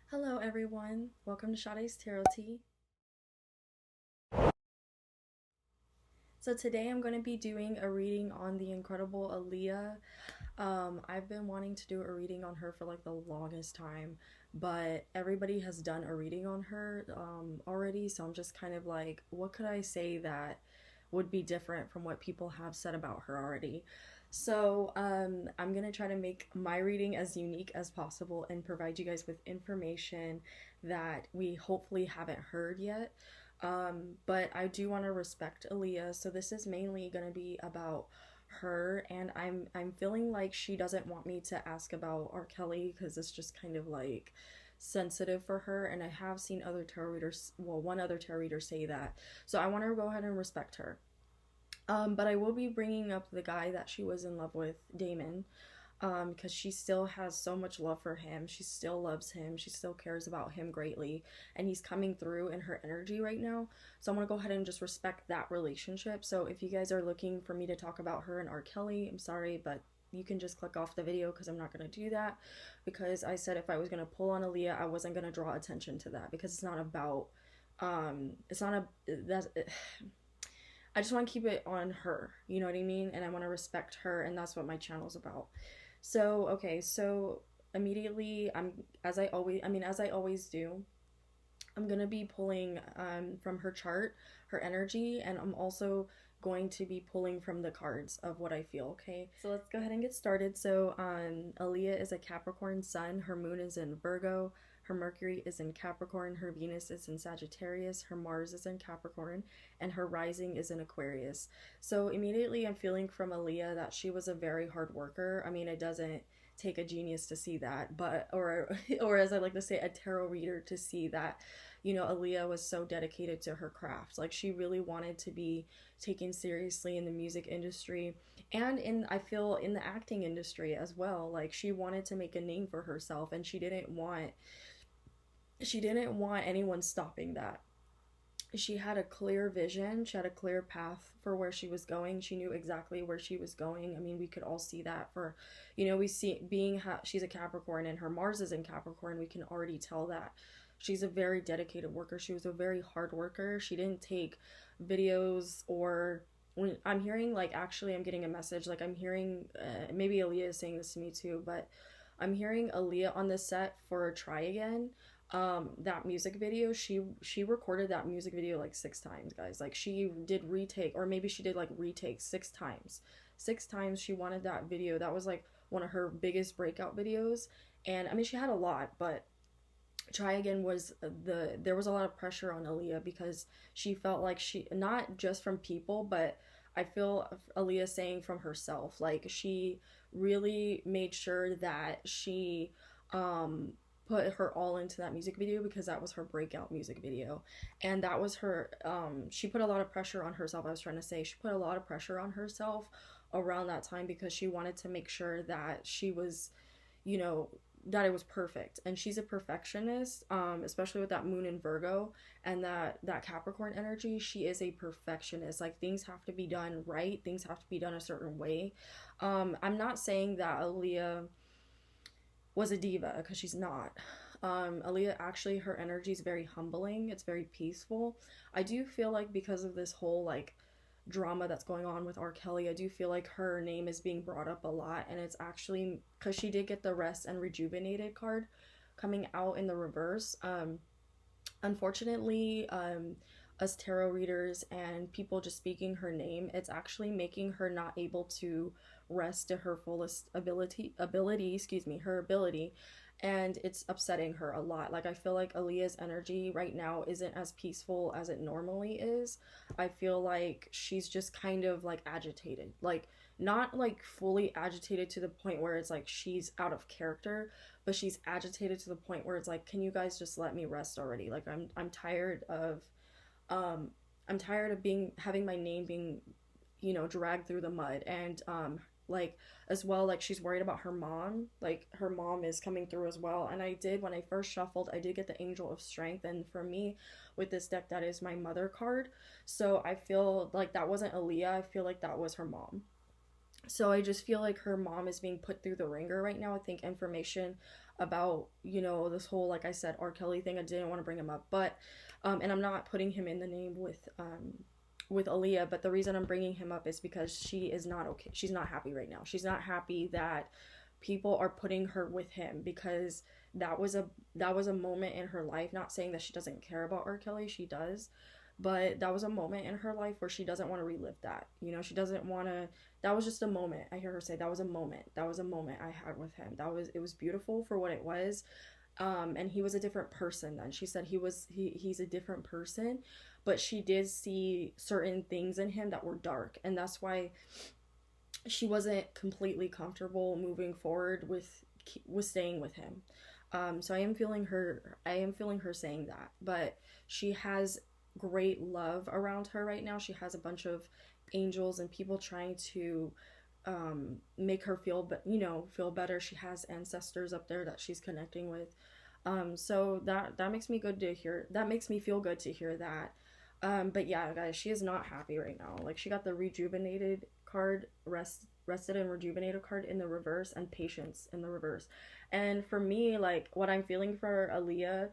Hello everyone, welcome to Sade's Tarot Tea. So today I'm going to be doing a reading on the incredible Aaliyah. I've been wanting to do a reading on her for like the longest time, but everybody has done a reading on her already, so I'm just kind of like, what could I say that would be different from what people have said about her already? So I'm gonna try to make my reading as unique as possible and provide you guys with information that we hopefully haven't heard yet. But I do want to respect Aaliyah, so this is mainly gonna be about her, and I'm feeling like she doesn't want me to ask about R. Kelly because it's just kind of like sensitive for her, and I have seen other tarot readers, well, one other tarot reader say that, so I want to go ahead and respect her. But I will be bringing up the guy that she was in love with, Damon, because she still has so much love for him. She still loves him. She still cares about him greatly, and he's coming through in her energy right now. So I'm gonna go ahead and just respect that relationship. So if you guys are looking for me to talk about her and R. Kelly, I'm sorry, but you can just click off the video because I'm not gonna do that. Because I said if I was gonna pull on Aaliyah, I wasn't gonna draw attention to that because it's not about it's not a that's I just want to keep it on her, you know what I mean? And I want to respect her, and that's what my channel's about. So, okay, so immediately as I always do, I'm going to be pulling from her chart, her energy, and I'm also going to be pulling from the cards of what I feel, okay? So let's go ahead and get started. So, Aaliyah is a Capricorn sun, her moon is in Virgo, her Mercury is in Capricorn, her Venus is in Sagittarius, her Mars is in Capricorn, and her rising is in Aquarius. So immediately I'm feeling from Aaliyah that she was a very hard worker. I mean, it doesn't take a genius to see that, but or as I like to say, a tarot reader to see that, you know, Aaliyah was so dedicated to her craft. Like she really wanted to be taken seriously in the music industry and in I feel in the acting industry as well. Like she wanted to make a name for herself, and she didn't want anyone stopping that. She had a clear vision, she had a clear path for where she was going. She knew exactly where she was going. I mean, we could all see that for, you know, we see she's a Capricorn and her Mars is in Capricorn. We can already tell that she's a very dedicated worker. She was a very hard worker. She didn't take videos or when I'm hearing like actually I'm getting a message like I'm hearing maybe Aaliyah is saying this to me too, but I'm hearing Aaliyah on the set for Try Again. That music video, she recorded that music video like 6 times, guys. Like she did retake, or maybe she did like retake 6 times. 6 times she wanted that video. That was like one of her biggest breakout videos. And I mean she had a lot, but Try Again was there was a lot of pressure on Aaliyah because she felt like she, not just from people, but I feel Aaliyah saying from herself, like she really made sure that she um put her all into that music video because that was her breakout music video, and that was her she put a lot of pressure on herself. I was trying to say she put a lot of pressure on herself around that time because she wanted to make sure that she was, you know, that it was perfect. And she's a perfectionist, especially with that moon in Virgo and that Capricorn energy. She is a perfectionist. Like things have to be done right, things have to be done a certain way. I'm not saying that Aaliyah was a diva because she's not. Aaliyah actually, her energy is very humbling, it's very peaceful. I do feel like because of this whole like drama that's going on with R. Kelly, I do feel like her name is being brought up a lot, and it's actually because she did get the rest and rejuvenated card coming out in the reverse. Unfortunately, us tarot readers and people just speaking her name, it's actually making her not able to rest to her fullest her ability, and it's upsetting her a lot. Like I feel like Aaliyah's energy right now isn't as peaceful as it normally is. I feel like she's just kind of like agitated. Like not like fully agitated to the point where it's like she's out of character, but she's agitated to the point where it's like, can you guys just let me rest already? Like I'm tired of um being having my name being, you know, dragged through the mud. And like as well, like she's worried about her mom. Like her mom is coming through as well. And I did, when I first shuffled, I did get the Angel of Strength, and for me with this deck, that is my mother card. So I feel like that wasn't Aaliyah, I feel like that was her mom. So I just feel like her mom is being put through the ringer right now. I think information about, this whole, like I said, R. Kelly thing, I didn't want to bring him up, but and I'm not putting him in the name with Aaliyah, but the reason I'm bringing him up is because she is not okay. She's not happy right now. She's not happy that people are putting her with him, because that was a that was a moment in her life. Not saying that she doesn't care about R. Kelly, she does, but that was a moment in her life where she doesn't want to relive that. She doesn't want to. That was just a moment. I hear her say that was a moment. That was a moment I had with him. It was beautiful for what it was. And he was a different person then. She said he's a different person, but she did see certain things in him that were dark, and that's why she wasn't completely comfortable moving forward with staying with him. So I am feeling her. I am feeling her saying that, but she has great love around her right now. She has a bunch of angels and people trying to make her feel better. She has ancestors up there that she's connecting with. So that makes me good to hear. That makes me feel good to hear that. But yeah, guys, she is not happy right now. Like, she got the rejuvenated card, rested and rejuvenated card in the reverse, and patience in the reverse. And for me, like, what I'm feeling for Aaliyah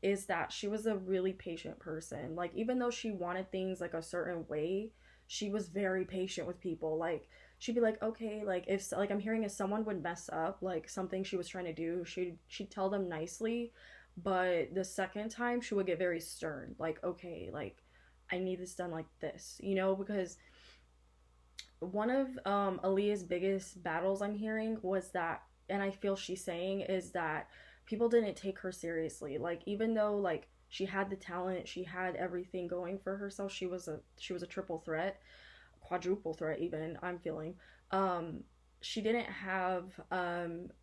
is that she was a really patient person. Like, even though she wanted things like a certain way, she was very patient with people. Like, she'd be like, okay, like, if, like, I'm hearing if someone would mess up like something she was trying to do, she'd tell them nicely, but the second time she would get very stern. Like, okay, like, I need this done like this, because one of Aaliyah's biggest battles, I'm hearing, was that, and I feel she's saying, is that people didn't take her seriously. Like, even though, like, she had the talent, she had everything going for herself, she was a triple threat, quadruple threat even, I'm feeling. She didn't have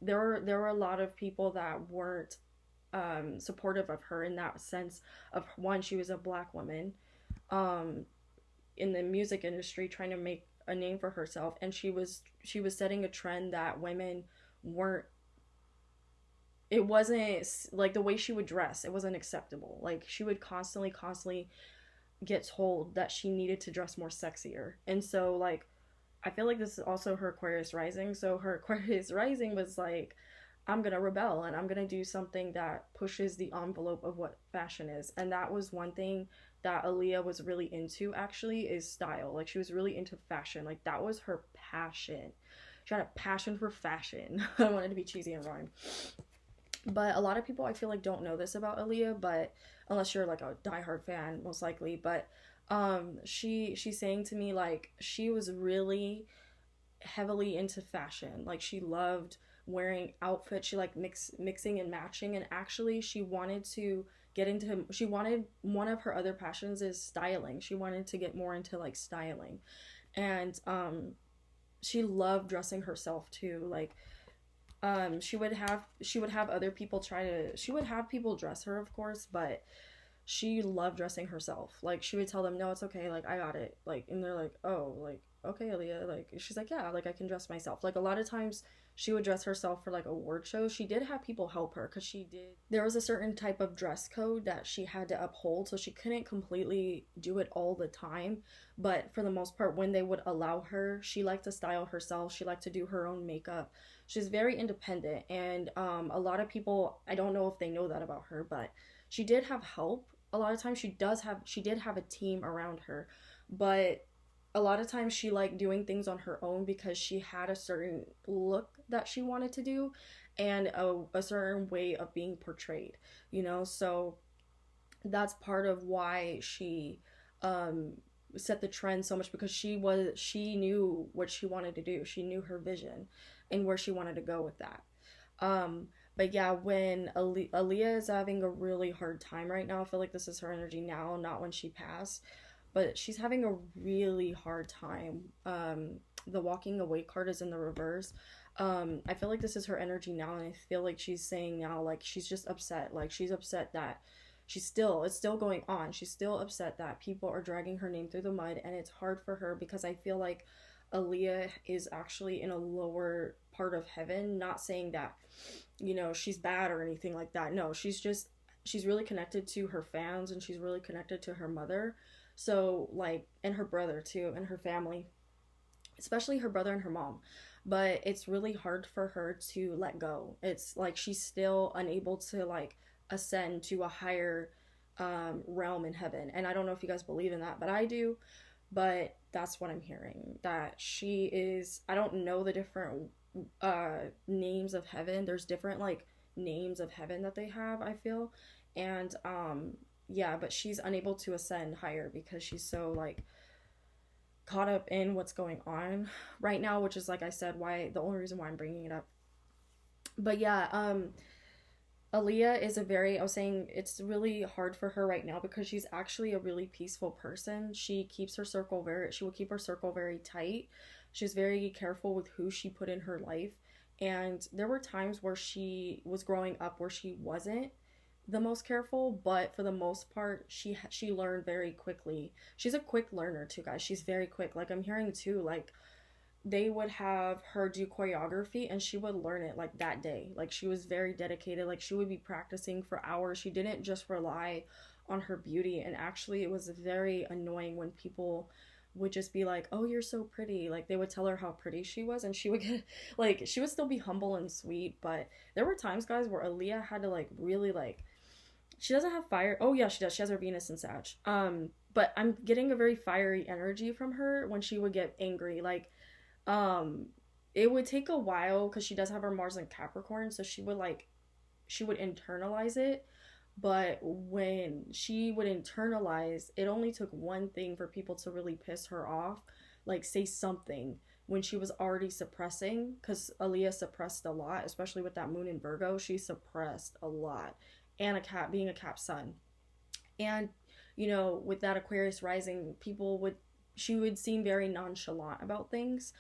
there were a lot of people that weren't supportive of her, in that sense of, one, she was a black woman um in the music industry trying to make a name for herself, and she was setting a trend that women weren't. It wasn't like the way she would dress, it wasn't acceptable. Like, she would constantly get told that she needed to dress more sexier. And so, like, I feel like this is also her Aquarius rising. So her Aquarius rising was like, I'm gonna rebel and I'm gonna do something that pushes the envelope of what fashion is. And that was one thing that Aaliyah was really into, actually, is style. Like, she was really into fashion. Like, that was her passion. She had a passion for fashion. I wanted to be cheesy and rhyme. But a lot of people, I feel like, don't know this about Aaliyah, but unless you're like a diehard fan, most likely. But she's saying to me, like, she was really heavily into fashion. Like, she loved wearing outfits. She like mixing and matching, and actually she wanted to get into she wanted one of her other passions is styling. She wanted to get more into like styling. And she loved dressing herself too. Like, she would have other people she would have people dress her, of course, but she loved dressing herself. Like, she would tell them, no, it's okay, like, I got it. Like, and they're like, oh, like, okay, Aaliyah. Like, she's like, yeah, like, I can dress myself. Like, a lot of times she would dress herself for like award shows. She did have people help her, because there was a certain type of dress code that she had to uphold, so she couldn't completely do it all the time. But for the most part, when they would allow her, she liked to style herself. She liked to do her own makeup. She's very independent. And a lot of people, I don't know if they know that about her, but she did have help. A lot of times she did have a team around her, but a lot of times she liked doing things on her own, because she had a certain look that she wanted to do, and a certain way of being portrayed. So that's part of why she um set the trend so much, because she knew what she wanted to do. She knew her vision and where she wanted to go with that. But yeah, when Aaliyah is having a really hard time right now, I feel like this is her energy now, not when she passed, but she's having a really hard time. The walking away card is in the reverse. I feel like this is her energy now, and I feel like she's saying now, like, she's just upset. Like, she's upset that it's still going on. She's still upset that people are dragging her name through the mud, and it's hard for her, because I feel like Aaliyah is actually in a lower part of heaven. Not saying that, she's bad or anything like that. No, she's really connected to her fans, and she's really connected to her mother. So, like, and her brother too, and her family. especially her brother and her mom. But it's really hard for her to let go. It's like she's still unable to like ascend to a higher realm in heaven. And I don't know if you guys believe in that, but I do. But that's what I'm hearing. That she is, I don't know the different names of heaven. There's different like names of heaven that they have, I feel. And yeah, but she's unable to ascend higher because she's so like caught up in what's going on right now, which is like I said, why the only reason why I'm bringing it up. But yeah, Aaliyah is a very, I was saying it's really hard for her right now because she's actually a really peaceful person. She keeps her circle very, she will keep her circle very tight. She's very careful with who she put in her life. And there were times where she was growing up where she wasn't the most careful, but for the most part, she learned very quickly. She's a quick learner too, guys. She's very quick. Like I'm hearing too, like they would have her do choreography and she would learn it like that day. Like she was very dedicated. Like she would be practicing for hours. She didn't just rely on her beauty. And actually, it was very annoying when people would just be like, "Oh, you're so pretty." Like they would tell her how pretty she was and she would get like she would still be humble and sweet, but there were times, guys, where Aaliyah had to like really like she doesn't have fire. Oh yeah, she does. She has her Venus and Sag. But I'm getting a very fiery energy from her when she would get angry. Like um, it would take a while because she does have her Mars in Capricorn, so she would internalize it. But when she would internalize, it only took one thing for people to really piss her off, like say something when she was already suppressing, because Aaliyah suppressed a lot, especially with that moon in Virgo. She suppressed a lot, and a cat being a Cap sun, and with that Aquarius rising, people would she would seem very nonchalant about things,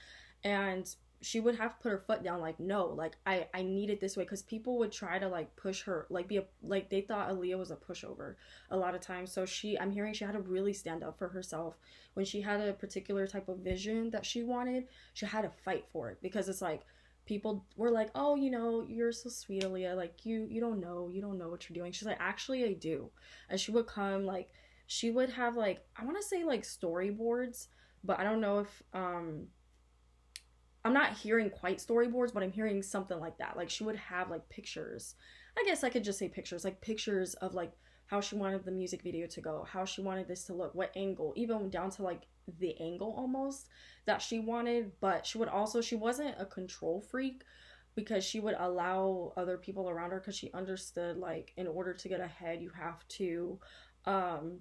and she would have to put her foot down like no, like I need it this way, because people would try to like push her, like be a like they thought Aaliyah was a pushover a lot of times. So I'm hearing she had to really stand up for herself when she had a particular type of vision that she wanted. She had to fight for it because it's like people were like, oh, you're so sweet, Aaliyah, like you don't know what you're doing. She's like, actually I do. And she would come like she would have like, I want to say like storyboards, but I don't know if I'm not hearing quite storyboards, but I'm hearing something like that. Like she would have like pictures. I guess I could just say pictures, like pictures of like how she wanted the music video to go, how she wanted this to look, what angle, even down to like the angle almost that she wanted. But she wasn't a control freak because she would allow other people around her because she understood like in order to get ahead, you have to um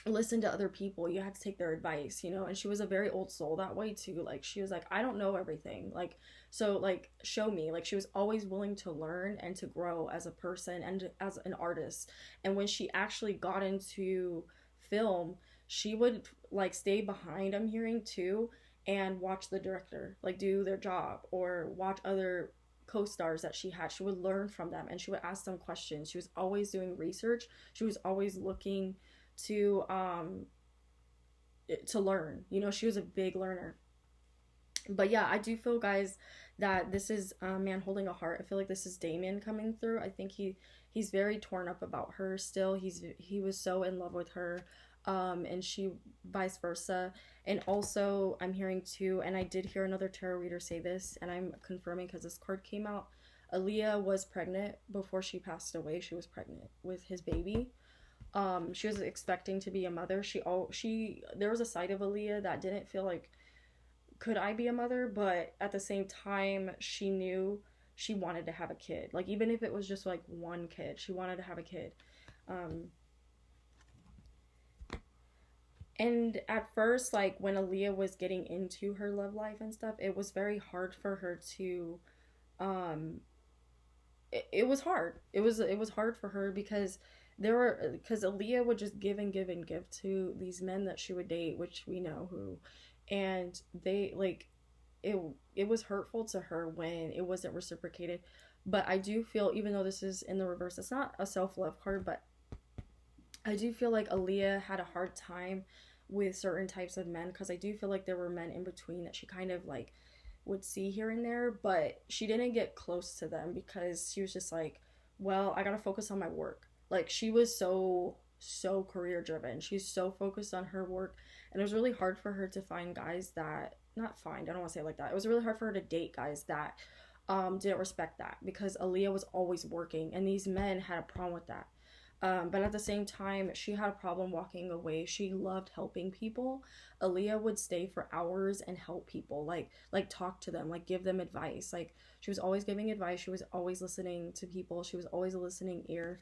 listen to other people, you had to take their advice, and she was a very old soul that way too. Like she was like, I don't know everything, like so like show me. Like she was always willing to learn and to grow as a person and as an artist. And when she actually got into film, she would like stay behind, I'm hearing too, and watch the director like do their job, or watch other co-stars that she had. She would learn from them and she would ask them questions. She was always doing research. She was always looking to learn. She was a big learner. But yeah, I do feel, guys, that this is a man holding a heart. I feel like this is Damon coming through. I think he's very torn up about her still. He was so in love with her, and she vice versa. And also I'm hearing too, and I did hear another tarot reader say this, and I'm confirming because this card came out. Aaliyah was pregnant before she passed away. She was pregnant with his baby. She was expecting to be a mother. She there was a side of Aaliyah that didn't feel like, could I be a mother? But at the same time, she knew she wanted to have a kid. Like even if it was just like one kid, she wanted to have a kid. Um, and at first, like when Aaliyah was getting into her love life and stuff, it was very hard for her to um it was hard. It was hard for her because Aaliyah would just give and give and give to these men that she would date, which we know who, and they like it. It was hurtful to her when it wasn't reciprocated. But I do feel, even though this is in the reverse, it's not a self love card, but I do feel like Aaliyah had a hard time with certain types of men because I do feel like there were men in between that she kind of like would see here and there, but she didn't get close to them because she was just like, well, I gotta focus on my work. Like she was so so career driven. She's so focused on her work, and it was really hard for her to find guys that, not find, I don't want to say it like that. It was really hard for her to date guys that didn't respect that, because Aaliyah was always working, and these men had a problem with that. But at the same time, she had a problem walking away. She loved helping people. Aaliyah would stay for hours and help people, like talk to them, like give them advice. Like she was always giving advice. She was always listening to people. She was always a listening ear.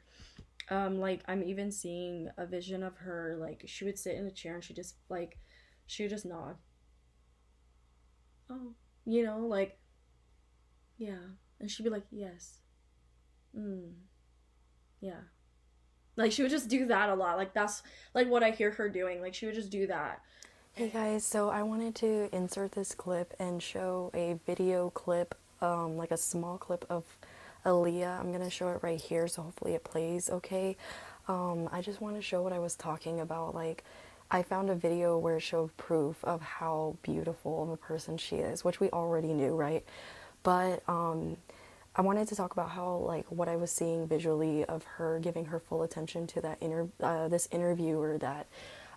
Like I'm even seeing a vision of her. Like she would sit in a chair and she would just nod. Oh, like yeah, and she'd be like yes, yeah. Like she would just do that a lot. Like that's like what I hear her doing. Like she would just do that. Hey guys, so I wanted to insert this clip and show a video clip, like a small clip of Aaliyah. I'm gonna show it right here, so hopefully it plays okay. I just want to show what I was talking about. Like, I found a video where it showed proof of how beautiful of a person she is, which we already knew, right? But I wanted to talk about how, like, what I was seeing visually of her giving her full attention to that this interviewer, that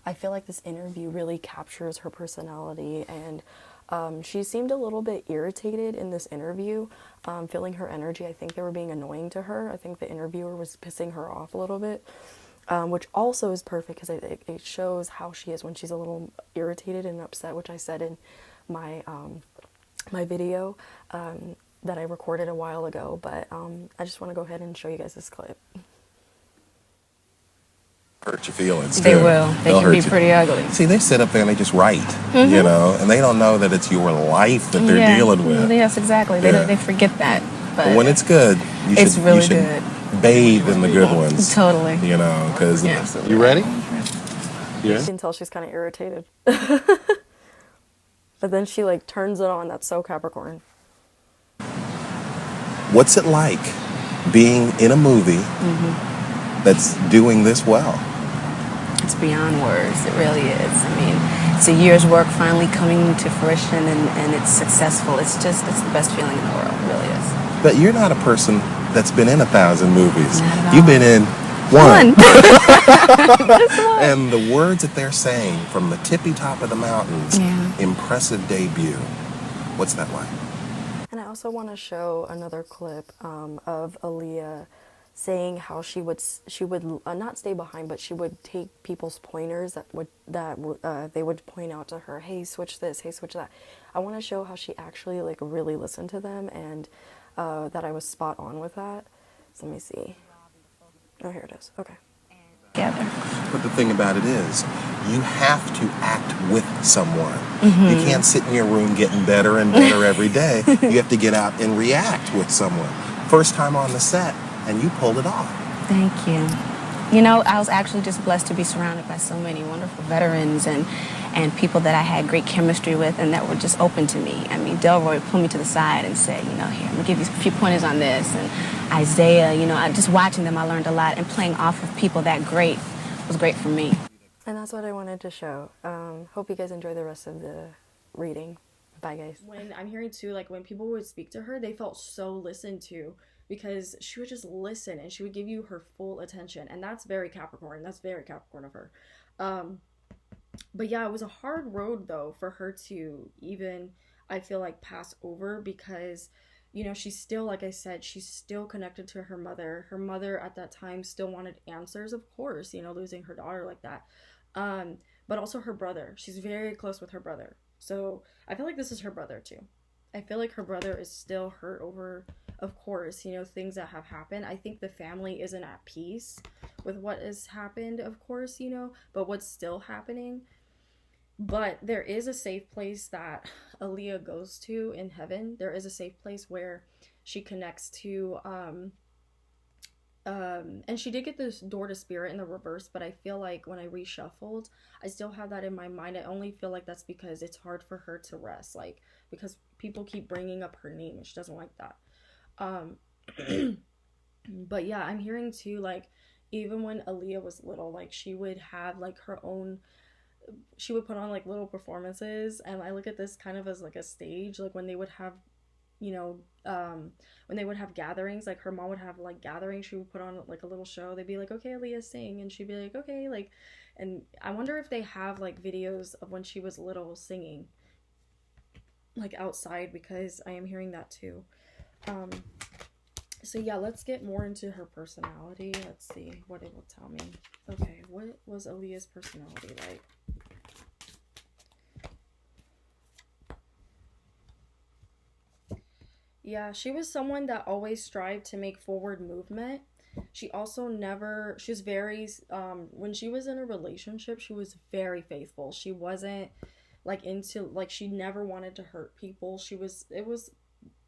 I feel like this interview really captures her personality, and she seemed a little bit irritated in this interview, feeling her energy. I think they were being annoying to her. I think the interviewer was pissing her off a little bit, which also is perfect because it shows how she is when she's a little irritated and upset, which I said in my my video that I recorded a while ago. But I just want to go ahead and show you guys this clip. Hurt your feelings. They will. They can be pretty ugly. See, they sit up there and they just write, and they don't know that it's your life that they're dealing with. Yes, exactly. They forget that. But when it's good, you should good. Bathe in the good ones. Totally. Because you ready? Yeah. You can tell she's kind of irritated. But then she like turns it on. That's so Capricorn. What's it like being in a movie that's doing this well? It's beyond words. It really is. I mean, it's a year's work finally coming to fruition, and it's successful. It's the best feeling in the world. It really is. But you're not a person that's been in 1,000 movies. Not at all. You've been in one. Just one. And the words that they're saying from the tippy top of the mountains, impressive debut. What's that like? And I also want to show another clip of Aaliyah saying how she would not stay behind, but she would take people's pointers that they would point out to her. Hey, switch this. Hey, switch that. I want to show how she actually like really listened to them, and that I was spot on with that. So let me see. Oh, here it is. Okay. Together. But the thing about it is, you have to act with someone. You can't sit in your room getting better and better every day. You have to get out and react with someone. First time on the set, and you pulled it off. Thank you. I was actually just blessed to be surrounded by so many wonderful veterans and people that I had great chemistry with and that were just open to me. I mean, Delroy pulled me to the side and said, here, I'm going to give you a few pointers on this. And Isaiah, just watching them, I learned a lot. And playing off of people that great was great for me. And that's what I wanted to show. Hope you guys enjoy the rest of the reading. Bye, guys. When I'm hearing, too, like, when people would speak to her, they felt so listened to, because she would just listen and she would give you her full attention. And that's very Capricorn. That's very Capricorn of her. But yeah, it was a hard road, though, for her to even, I feel like, pass over, because, she's still, like I said, she's still connected to her mother. Her mother at that time still wanted answers, of course, losing her daughter like that. But also her brother. She's very close with her brother. So I feel like this is her brother, too. I feel like her brother is still hurt over, of course, things that have happened. I think the family isn't at peace with what has happened, of course, but what's still happening. But there is a safe place that Aaliyah goes to in heaven. There is a safe place where she connects to, and she did get this door to spirit in the reverse, but I feel like when I reshuffled, I still have that in my mind. I only feel like that's because it's hard for her to rest, like, because people keep bringing up her name and she doesn't like that. But yeah, I'm hearing too, like, even when Aaliyah was little, like, she would have like her own, she would put on like little performances, and I look at this kind of as like a stage, like when they would have you know, when they would have gatherings, like her mom would have like gatherings, she would put on like a little show. They'd be like, okay, Aaliyah, sing. And she'd be like, okay, like, and I wonder if they have like videos of when she was little singing, like outside, because I am hearing that too. Um, so yeah, let's get more into her personality. Let's see what it will tell me. Okay, what was Aaliyah's personality like? Yeah, she was someone that always strived to make forward movement. She also never, she was very, when she was in a relationship, she was very faithful. She wasn't like into, like, she never wanted to hurt people. It was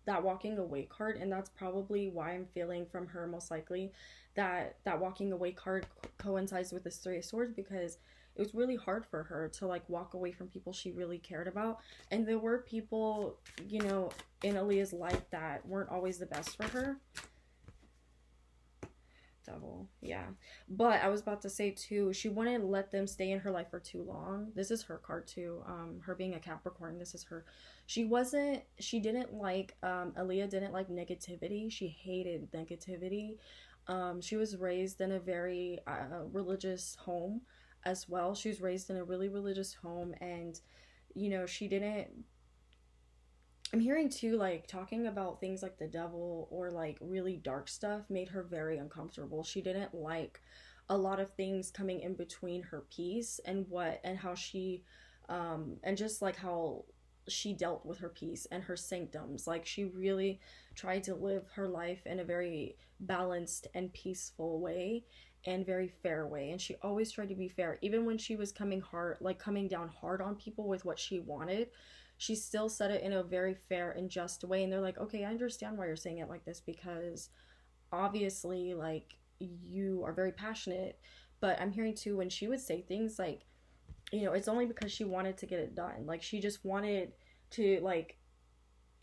that walking away card, and that's probably why I'm feeling from her most likely that walking away card coincides with this three of swords, because it was really hard for her to like walk away from people she really cared about, and there were people, you know, in Aaliyah's life that weren't always the best for her. Devil, yeah. But I was about to say too, she wouldn't let them stay in her life for too long. This is her card too. Her being a Capricorn, this is her. She didn't like, Aaliyah didn't like negativity. She hated negativity. She was raised in a very religious home as well. She was raised in a really religious home, and you know, she didn't, I'm hearing too, like, talking about things like the devil or like really dark stuff made her very uncomfortable. She didn't like a lot of things coming in between her peace and what and how she, and just like how she dealt with her peace and her sanctums. Like, she really tried to live her life in a very balanced and peaceful way and very fair way. And she always tried to be fair, even when she was coming hard, like coming down hard on people with what she wanted. She still said it in a very fair and just way, and they're like, okay, I understand why you're saying it like this, because obviously, like, you are very passionate. But I'm hearing too, when she would say things like, you know, it's only because she wanted to get it done. Like, to like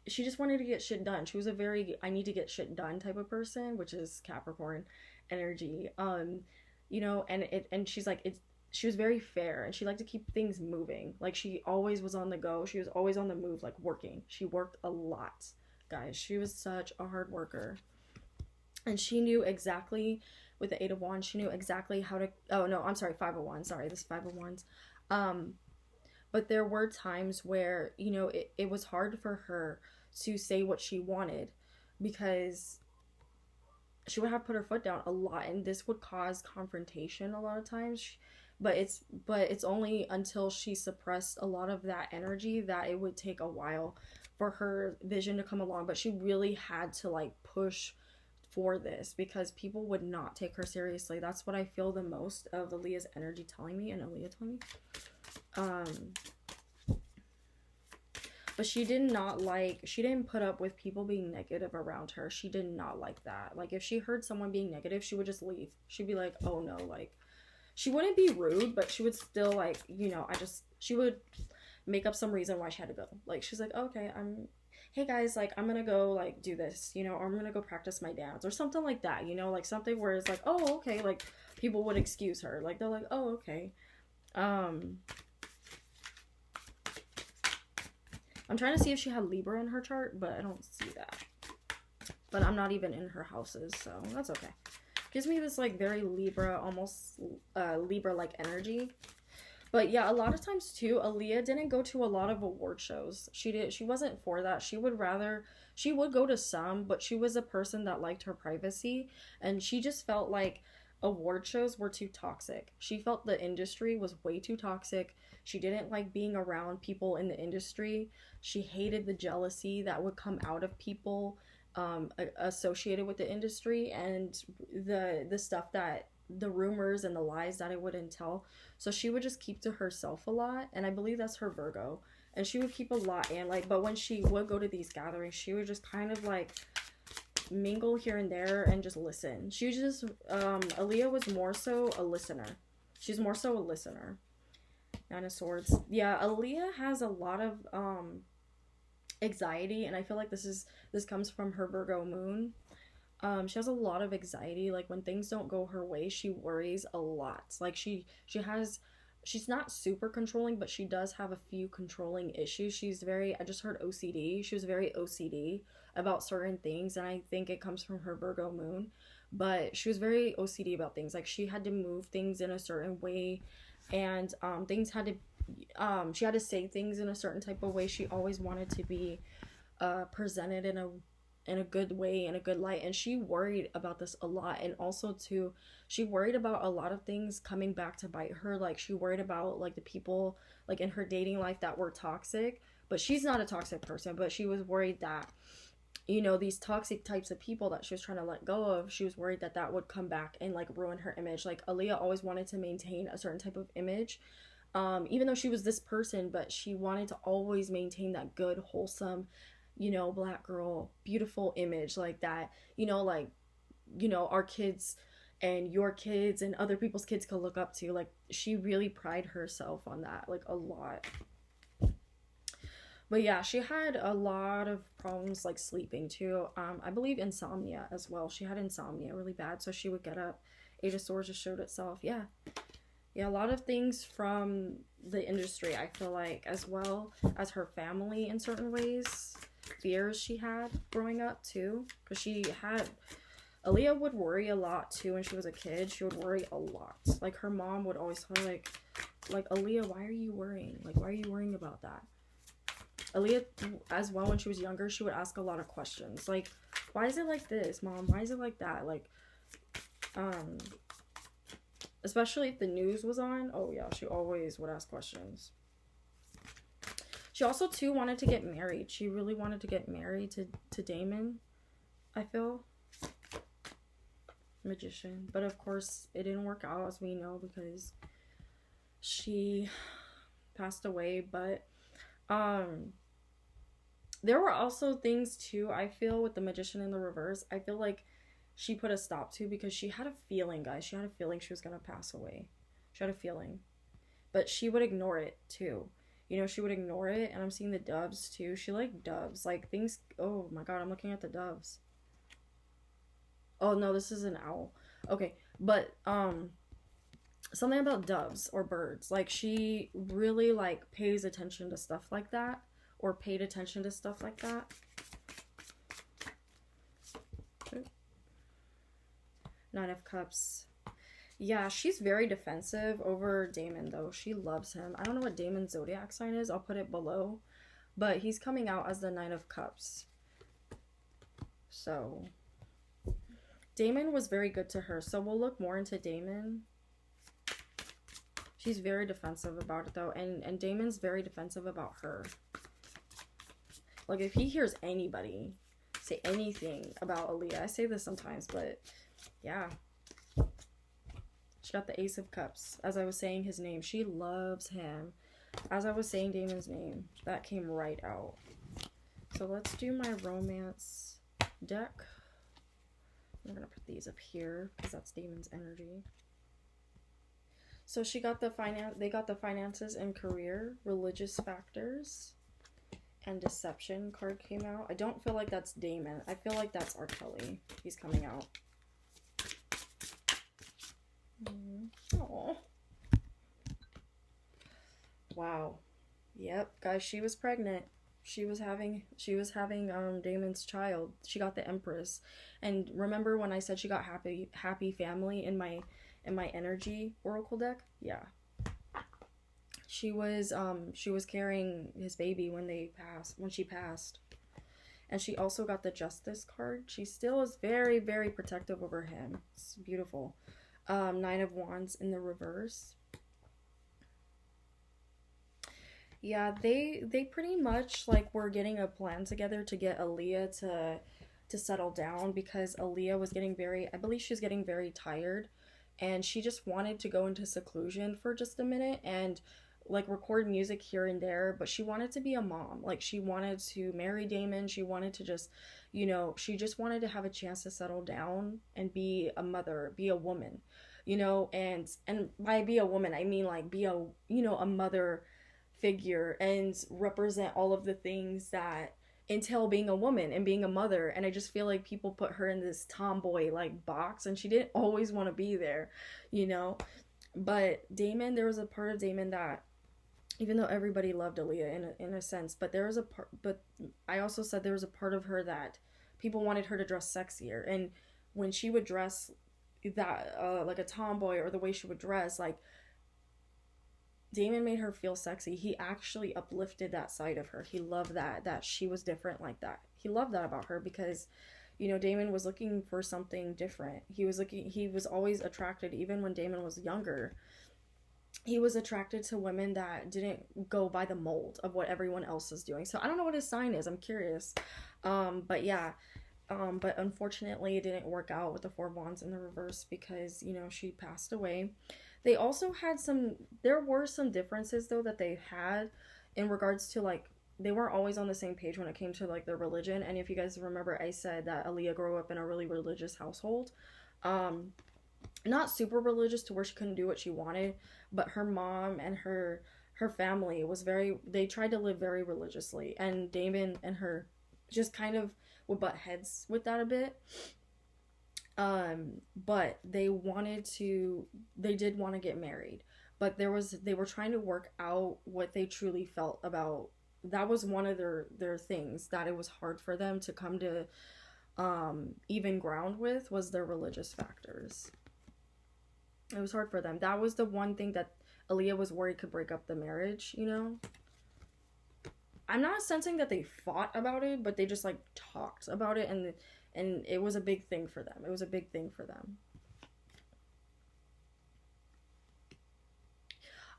she just wanted to get shit done. She was a very I need to get shit done type of person, which is Capricorn energy. You know, and she's like, it's she was very fair, and she liked to keep things moving. Like, she always was on the go. She was always on the move, like working. She worked a lot, guys. She was such a hard worker. And she knew exactly, with the Eight of Wands, she knew exactly how to, oh no, I'm sorry, Five of Wands, sorry, this is Five of Wands. Um, but there were times where, you know, it was hard for her to say what she wanted, because she would have put her foot down a lot, and this would cause confrontation a lot of times. But it's only until she suppressed a lot of that energy that it would take a while for her vision to come along. But she really had to like push for this, because people would not take her seriously. That's what I feel the most of Aaliyah's energy telling me, and Aaliyah telling me. um but she didn't put up with people being negative around her. She did not like that. Like, if she heard someone being negative, she would just leave. She'd be like, oh no, like, she wouldn't be rude, but she would still, like, you know, she would make up some reason why she had to go. Like, she's like, oh, okay, hey guys, like, I'm gonna go, like, do this, you know, or I'm gonna go practice my dance or something like that, you know, like something where it's like, oh, okay, like, people would excuse her. Like, they're like, oh, okay. Um, I'm trying to see if she had Libra in her chart, but I don't see that. But I'm not even in her houses, so that's okay. Gives me this, like, very Libra, almost Libra-like energy. But yeah, a lot of times too, Aaliyah didn't go to a lot of award shows. She wasn't for that. She would go to some, but she was a person that liked her privacy, and she just felt like award shows were too toxic. She felt the industry was way too toxic. She didn't like being around people in the industry. She hated the jealousy that would come out of people associated with the industry, and the stuff that the rumors and the lies that it would entail. So she would just keep to herself a lot, and I believe that's her Virgo. And she would keep a lot in, like, but when she would go to these gatherings, she would just kind of like mingle here and there and just listen. She just Aaliyah was more so a listener. She's more so a listener. Nine of Swords. Yeah, Aaliyah has a lot of anxiety, and I feel like this comes from her Virgo moon. She has a lot of anxiety. Like, when things don't go her way, she worries a lot. Like, she's not super controlling, but she does have a few controlling issues. She's very, I just heard OCD. She was very OCD about certain things, and I think it comes from her Virgo moon. But she was very OCD about things. Like, she had to move things in a certain way, and things had to, she had to say things in a certain type of way. She always wanted to be presented in a good way, in a good light, and she worried about this a lot. And also too, she worried about a lot of things coming back to bite her. Like, she worried about like the people like in her dating life that were toxic, but she's not a toxic person, but she was worried that, you know, these toxic types of people that she was trying to let go of, she was worried that that would come back and like ruin her image. Like, Aaliyah always wanted to maintain a certain type of image, even though she was this person, but she wanted to always maintain that good, wholesome, you know, black girl, beautiful image, like that, you know, like, you know, our kids and your kids and other people's kids could look up to. Like, she really prided herself on that, like, a lot. But yeah, she had a lot of problems like sleeping too. I believe insomnia as well. She had insomnia really bad, so she would get up. Eight of Swords just showed itself. Yeah. Yeah, a lot of things from the industry, I feel like, as well as her family in certain ways. Fears she had growing up too, because she had, Aaliyah would worry a lot too when she was a kid. She would worry a lot. Like, her mom would always tell her, like, Aaliyah, why are you worrying? Like, why are you worrying about that? Aaliyah, as well, when she was younger, she would ask a lot of questions. Like, why is it like this, Mom? Why is it like that? Like, especially if the news was on. Oh, yeah, she always would ask questions. She also, too, wanted to get married. She really wanted to get married to Damon, I feel. Magician. But, of course, it didn't work out, as we know, because she passed away. But, there were also things too, I feel, with the Magician in the reverse. I feel like she put a stop to, because she had a feeling, guys. She had a feeling she was gonna pass away. She had a feeling. But she would ignore it too. You know, she would ignore it. And I'm seeing the doves too. She liked doves. Like, things, oh my god, I'm looking at the doves. Oh no, this is an owl. Okay, but something about doves or birds. Like, she really like pays attention to stuff like that, or paid attention to stuff like that. Nine of Cups. Yeah, she's very defensive over Damon, though. She loves him. I don't know what Damon's zodiac sign is. I'll put it below. But he's coming out as the Nine of Cups. So, Damon was very good to her. So, we'll look more into Damon. She's very defensive about it, though. And Damon's very defensive about her. Like, if he hears anybody say anything about Aaliyah, I say this sometimes, but yeah. She got the Ace of Cups. As I was saying his name, she loves him. As I was saying Damon's name, that came right out. So let's do my romance deck. I'm gonna put these up here because that's Damon's energy. So she got the they got the finances and career, religious factors, and deception card came out. I don't feel like that's Damon. I feel like that's R. Kelly. He's coming out. Oh. Wow. Yep, guys, she was pregnant. She was having Damon's child. She got the Empress. And remember when I said she got happy family in my energy oracle deck? Yeah. She was carrying his baby when she passed. And she also got the Justice card. She still is very, very protective over him. It's beautiful. Nine of Wands in the reverse. Yeah, they pretty much like were getting a plan together to get Aaliyah to settle down, because Aaliyah was getting I believe she's getting very tired, and she just wanted to go into seclusion for just a minute and like record music here and there, but she wanted to be a mom. Like, she wanted to marry Damon. She wanted to just, you know, she just wanted to have a chance to settle down and be a mother, be a woman, you know, and by be a woman, I mean like be a, you know, a mother figure and represent all of the things that entail being a woman and being a mother. And I just feel like people put her in this tomboy like box, and she didn't always want to be there, you know. But Damon, there was a part of Damon that, even though everybody loved Aaliyah in a sense, but there was a part, but I also said there was a part of her that people wanted her to dress sexier, and when she would dress that like a tomboy, or the way she would dress, like Damon made her feel sexy. He actually uplifted that side of her. He loved that she was different like that. He loved that about her because, you know, Damon was looking for something different. He was always attracted, even when Damon was younger. He was attracted to women that didn't go by the mold of what everyone else is doing. So I don't know what his sign is. I'm curious. But yeah, but unfortunately, it didn't work out with the Four Wands in the reverse because, you know, she passed away. They also had there were some differences, though, that they had in regards to, like, they weren't always on the same page when it came to, like, their religion. And if you guys remember, I said that Aaliyah grew up in a really religious household. Not super religious to where she couldn't do what she wanted, but her mom and her family they tried to live very religiously, and Damon and her just kind of would butt heads with that a bit. But they did want to get married, but they were trying to work out what they truly felt about. That was one of their things that it was hard for them to come to even ground with, was their religious factors. It was hard for them. That was the one thing that Aaliyah was worried could break up the marriage, you know? I'm not sensing that they fought about it, but they just, like, talked about it, and it was a big thing for them. It was a big thing for them.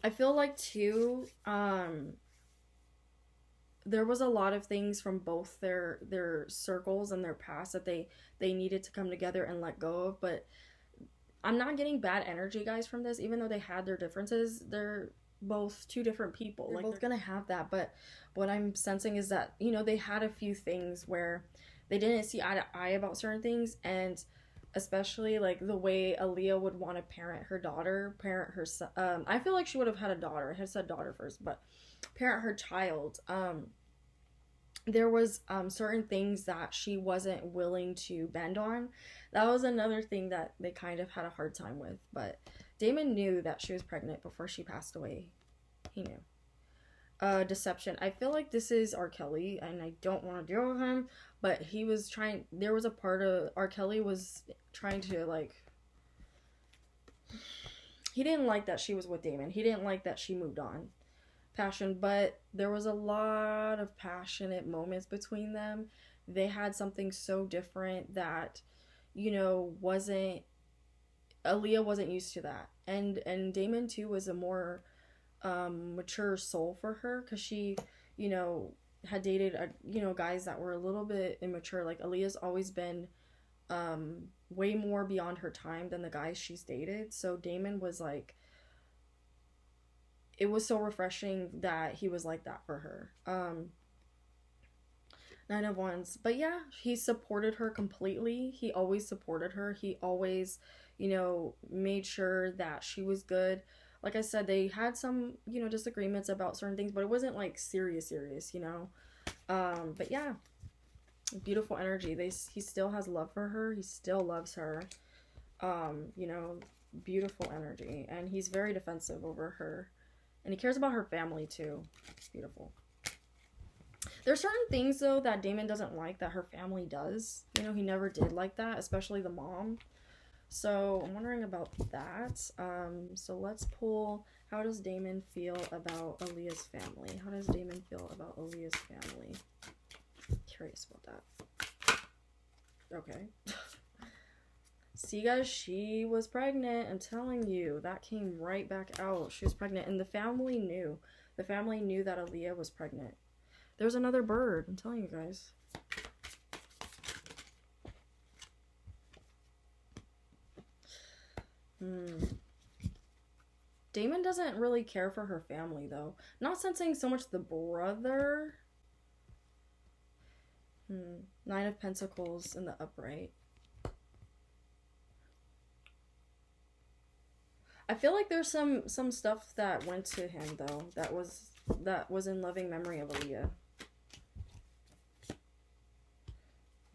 I feel like, too, there was a lot of things from both their circles and their past that they needed to come together and let go of, but I'm not getting bad energy, guys, from this. Even though they had their differences, they're both two different people. They're both gonna have that, but what I'm sensing is that, you know, they had a few things where they didn't see eye to eye about certain things, and especially, like, the way Aaliyah would want to parent her daughter, parent her son. I feel like she would have had a daughter. I had said daughter first, but parent her child. There was certain things that she wasn't willing to bend on. That was another thing that they kind of had a hard time with. But Damon knew that she was pregnant before she passed away. He knew. Deception. I feel like this is R. Kelly, and I don't want to deal with him, but he was trying. There was a part of R. Kelly was trying to, like, he didn't like that she was with Damon. He didn't like that she moved on. Passion, but there was a lot of passionate moments between them. They had something so different that, you know, Aaliyah wasn't used to that, and Damon too was a more mature soul for her, because she, you know, had dated guys that were a little bit immature. Like, Aaliyah's always been way more beyond her time than the guys she's dated, so Damon was like, it was so refreshing that he was like that for her. Nine of Wands. But yeah, he supported her completely. He always supported her. He always, you know, made sure that she was good. Like I said, they had some, you know, disagreements about certain things, but it wasn't, like, serious, you know? But yeah, beautiful energy. He still has love for her. He still loves her. You know, beautiful energy. And he's very defensive over her. And he cares about her family, too. Beautiful. There's certain things, though, that Damon doesn't like that her family does. You know, he never did like that, especially the mom. So, I'm wondering about that. So let's pull, how does Damon feel about Aaliyah's family? How does Damon feel about Aaliyah's family? Curious about that. Okay. See, guys, she was pregnant. I'm telling you, that came right back out. She was pregnant, and the family knew. The family knew that Aaliyah was pregnant. There's another bird. I'm telling you guys. Damon doesn't really care for her family, though. Not sensing so much the brother. Nine of Pentacles in the upright. I feel like there's some stuff that went to him, though, that was in loving memory of Aaliyah.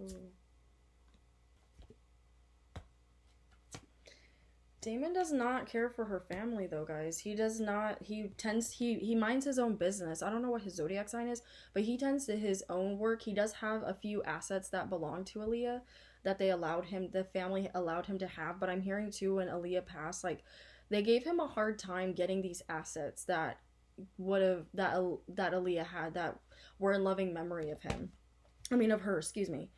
Ooh. Damon does not care for her family though, guys. He does not. He minds his own business. I don't know what his zodiac sign is, but he tends to his own work. He does have a few assets that belong to Aaliyah that the family allowed him to have, but I'm hearing too when Aaliyah passed, like they gave him a hard time getting these assets that would have that Aaliyah had that were in loving memory of him. I mean of her, excuse me.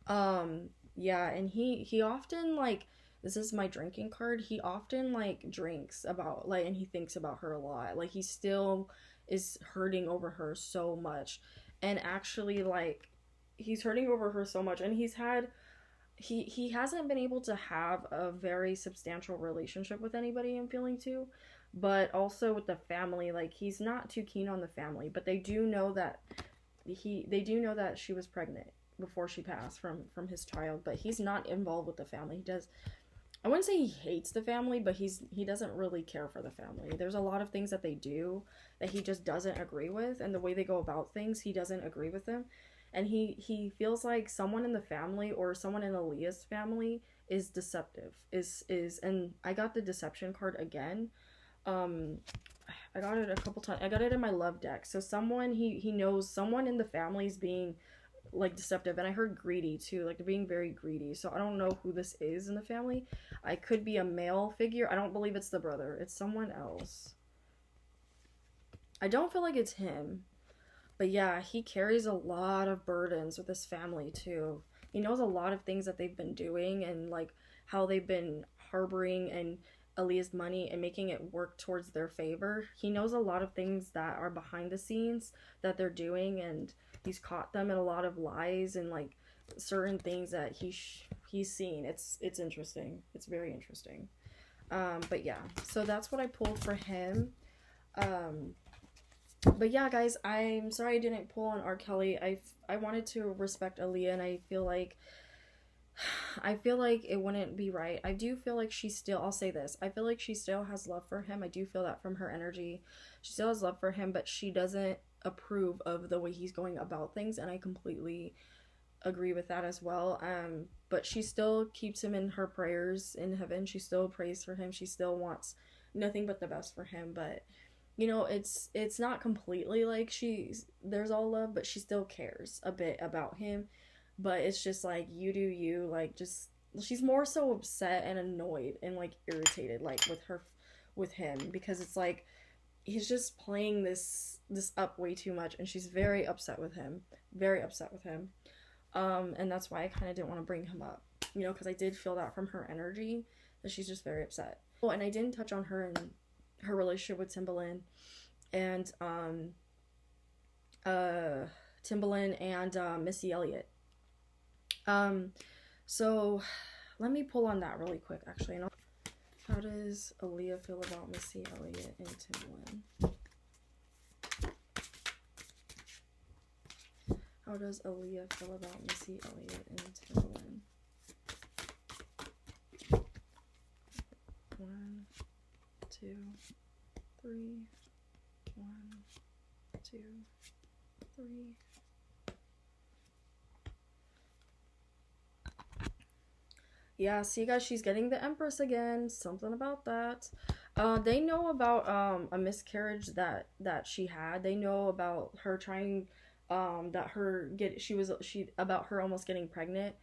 Yeah, and he often like this is my drinking card. He often like drinks about like and he thinks about her a lot. Like he still is hurting over her so much. And actually like he's hurting over her so much and he hasn't been able to have a very substantial relationship with anybody I'm feeling too, but also with the family like he's not too keen on the family, but they do know that she was pregnant before she passed from his child, but he's not involved with the family. He does I wouldn't say he hates the family, but he doesn't really care for the family. There's a lot of things that they do that he just doesn't agree with, and the way they go about things, he doesn't agree with them. And he feels like someone in the family or someone in Aaliyah's family is deceptive. Is and I got the deception card again. Um I got it a couple times. I got it in my love deck. So someone he knows someone in the family is being like deceptive, and I heard greedy too, like they're being very greedy. So I don't know who this is in the family. I could be a male figure. I don't believe it's the brother. It's someone else. I don't feel like it's him. But yeah, he carries a lot of burdens with his family too. He knows a lot of things that they've been doing and like how they've been harboring and Aaliyah's money and making it work towards their favor. He knows a lot of things that are behind the scenes that they're doing, and he's caught them in a lot of lies and like certain things that he's seen. It's interesting. It's very interesting. But yeah, so that's what I pulled for him. Um, but yeah, guys, I'm sorry I didn't pull on R. Kelly. I wanted to respect Aaliyah, and I feel like it wouldn't be right. I do feel like she still, I'll say this, I feel like she still has love for him. I do feel that from her energy. She still has love for him, but she doesn't approve of the way he's going about things, and I completely agree with that as well. But she still keeps him in her prayers in heaven. She still prays for him. She still wants nothing but the best for him. But you know, it's not completely like there's all love, but she still cares a bit about him. But it's just like you do you, like just she's more so upset and annoyed and like irritated like with him, because it's like he's just playing this up way too much, and she's very upset with him, very upset with him. And that's why I kind of didn't want to bring him up, you know, because I did feel that from her energy that she's just very upset. Oh, and I didn't touch on her and her relationship with Timbaland and Timbaland and Missy Elliott. So let me pull on that really quick actually. How does Aaliyah feel about Missy Elliott and Timbaland? How does Aaliyah feel about Missy Elliott and Timbaland? 1, 2, 3. 1, 2, 3. Yeah, see guys, she's getting the Empress again. Something about that. They know about a miscarriage that she had. They know about her trying that she about her almost getting pregnant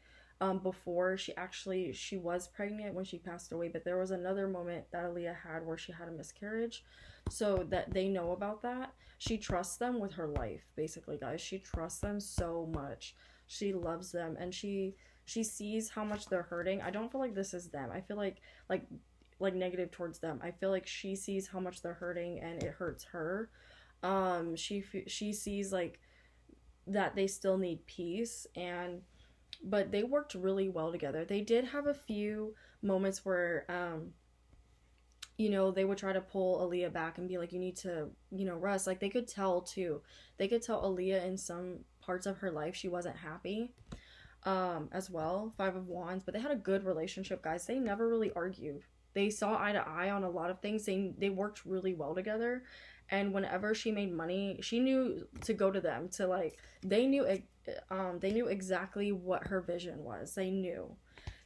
before she was pregnant when she passed away, but there was another moment that Aaliyah had where she had a miscarriage. So that they know about that. She trusts them with her life, basically, guys. She trusts them so much. She loves them, and she sees how much they're hurting. I don't feel like this is them. I feel like negative towards them. I feel like she sees how much they're hurting and it hurts her. She sees like that they still need peace, and but they worked really well together. They did have a few moments where you know, they would try to pull Aaliyah back and be like, you need to, you know, rest. Like they could tell too. They could tell Aaliyah in some parts of her life she wasn't happy as well. 5 of Wands, but they had a good relationship, guys. They never really argued. They saw eye to eye on a lot of things. They worked really well together, and whenever she made money, she knew to go to them to like they knew exactly what her vision was. They knew,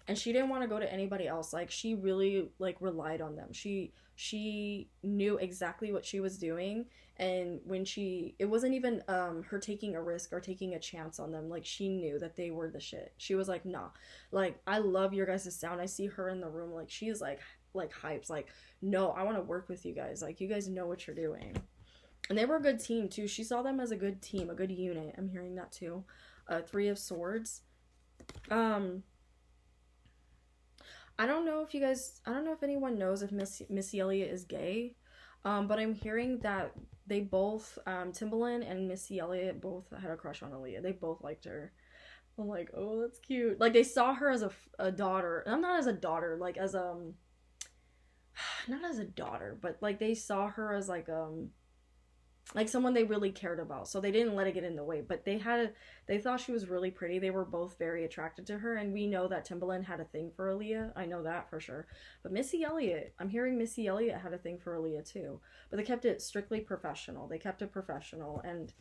and she didn't want to go to anybody else. Like she really like relied on them. She knew exactly what she was doing, and when she it wasn't even her taking a risk or taking a chance on them. Like she knew that they were the shit. She was like, nah, like I love your guys' sound. I see her in the room, like she's like hypes, like no, I want to work with you guys, like you guys know what you're doing. And they were a good team too. She saw them as a good team, a good unit. I'm hearing that too. Three of Swords. um I don't know if you guys, I don't know if anyone knows if Missy Elliott is gay, but I'm hearing that they both, Timbaland and Missy Elliott both had a crush on Aaliyah. They both liked her. I'm like, oh, that's cute. Like they saw her as a daughter. I'm not as a daughter, like as not as a daughter, but like they saw her as like someone they really cared about, so they didn't let it get in the way. But they thought she was really pretty. They were both very attracted to her, and we know that Timbaland had a thing for Aaliyah. I know that for sure. But Missy Elliott, I'm hearing Missy Elliott had a thing for Aaliyah too, but they kept it strictly professional. They kept it professional, and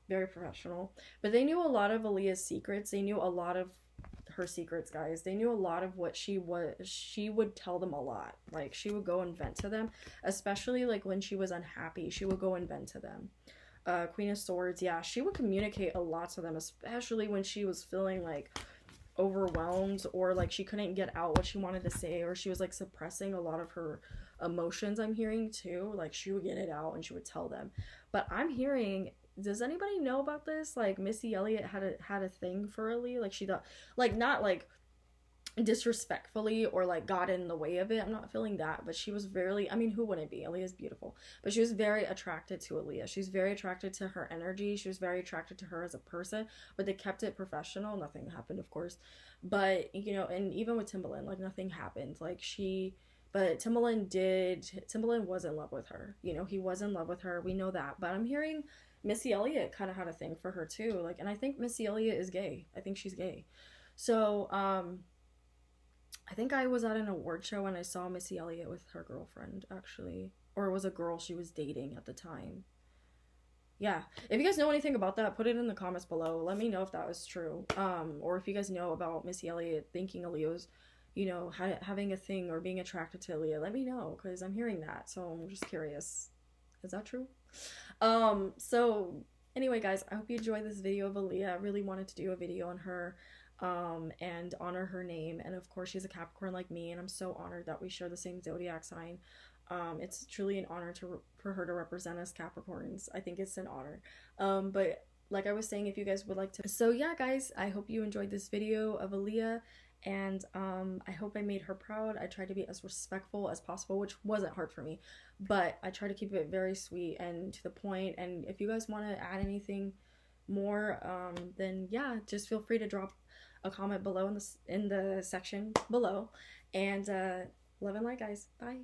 very professional. But they knew a lot of Aaliyah's secrets. They knew a lot of her secrets, guys. They knew a lot of what she was. She would tell them a lot. Like she would go and vent to them, especially like when she was unhappy. She would go and vent to them. Queen of Swords, yeah, she would communicate a lot to them, especially when she was feeling like overwhelmed, or like she couldn't get out what she wanted to say, or she was like suppressing a lot of her emotions. I'm hearing too, like she would get it out and she would tell them. But I'm hearing, does anybody know about this? Like Missy Elliott had a thing for Aaliyah. Like she thought, like not like disrespectfully or like got in the way of it. I'm not feeling that, but she was very, I mean, who wouldn't be? Aaliyah's beautiful. But she was very attracted to Aaliyah. She's very attracted to her energy. She was very attracted to her as a person, but they kept it professional. Nothing happened, of course. But, and even with Timbaland, like nothing happened. But Timbaland was in love with her. He was in love with her. We know that. But I'm hearing Missy Elliott kind of had a thing for her too. Like, and I think Missy Elliott is gay. I think she's gay. So, I think I was at an award show and I saw Missy Elliott with her girlfriend, actually. Or it was a girl she was dating at the time. Yeah. If you guys know anything about that, put it in the comments below. Let me know if that was true. Or if you guys know about Missy Elliott thinking Aaliyah was, having a thing or being attracted to Aaliyah. Let me know, because I'm hearing that. So I'm just curious. Is that true? So anyway, guys, I hope you enjoyed this video of Aaliyah. I really wanted to do a video on her. And honor her name. And of course, she's a Capricorn like me, and I'm so honored that we share the same zodiac sign. It's truly an honor for her to represent us Capricorns. I think it's an honor. But like I was saying, if you guys would like to, so yeah, guys, I hope you enjoyed this video of Aaliyah, and I hope I made her proud. I tried to be as respectful as possible, which wasn't hard for me, but I try to keep it very sweet and to the point. And if you guys want to add anything more, then yeah, just feel free to drop a comment below in the section below. And love and light, guys. Bye.